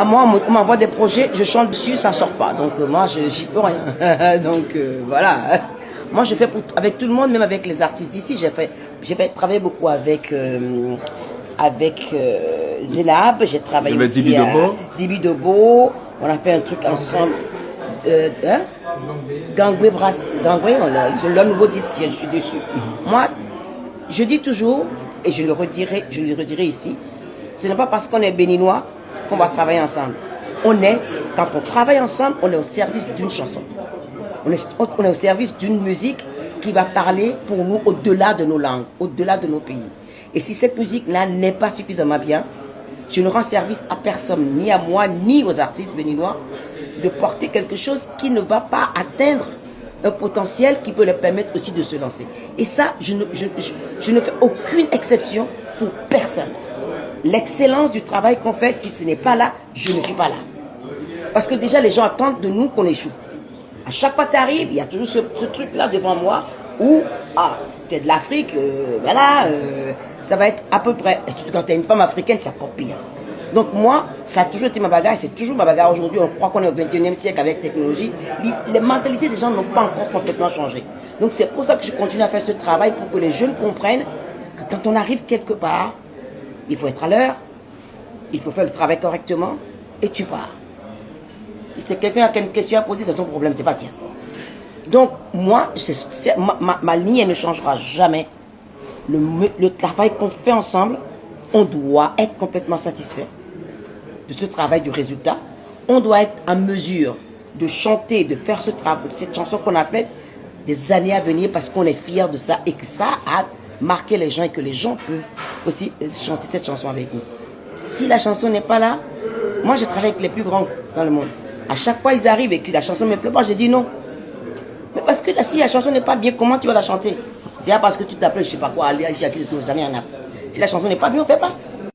À moi, on m'envoie des projets, je chante dessus, ça sort pas. Donc moi, j'y peux rien. Donc voilà. Moi, je fais avec tout le monde, même avec les artistes d'ici. J'ai fait travailler beaucoup avec Zélab. J'ai travaillé aussi à Dibi Dobo. On a fait un truc ensemble. Gangway, c'est le nouveau disque, je suis dessus. Moi, je dis toujours, et je le redirai ici, ce n'est pas parce qu'on est béninois qu'on va travailler ensemble. Quand on travaille ensemble, on est au service d'une chanson. On est au service d'une musique qui va parler pour nous au-delà de nos langues, au-delà de nos pays. Et si cette musique-là n'est pas suffisamment bien, je ne rends service à personne, ni à moi, ni aux artistes béninois, de porter quelque chose qui ne va pas atteindre un potentiel qui peut leur permettre aussi de se lancer. Et ça, je ne fais aucune exception pour personne. L'excellence du travail qu'on fait, si ce n'est pas là, je ne suis pas là. Parce que déjà, les gens attendent de nous qu'on échoue. À chaque fois que tu arrives, il y a toujours ce truc-là devant moi où, c'est de l'Afrique, voilà, ça va être à peu près, et surtout quand tu es une femme africaine, c'est encore pire. Donc moi, ça a toujours été ma bagarre, c'est toujours ma bagarre aujourd'hui. On croit qu'on est au 21e siècle avec technologie. Les mentalités des gens n'ont pas encore complètement changé. Donc c'est pour ça que je continue à faire ce travail pour que les jeunes comprennent que quand on arrive quelque part, il faut être à l'heure, il faut faire le travail correctement et tu pars. Si c'est quelqu'un qui a une question à poser, c'est son problème, c'est pas le tien. Donc moi, ma ligne elle ne changera jamais. Le travail qu'on fait ensemble, on doit être complètement satisfait de ce travail, du résultat. On doit être en mesure de chanter, de faire ce travail, cette chanson qu'on a faite des années à venir parce qu'on est fiers de ça et que ça a marqué les gens et que les gens peuvent aussi chanter cette chanson avec nous. Si la chanson n'est pas là, moi je travaille avec les plus grands dans le monde. À chaque fois ils arrivent et que la chanson ne me plaît pas, je dis non. Mais parce que si la chanson n'est pas bien, comment tu vas la chanter? C'est pas parce que tu t'appelles je sais pas quoi, aller à qui jamais rien à. Si la chanson n'est pas bien, on ne fait pas.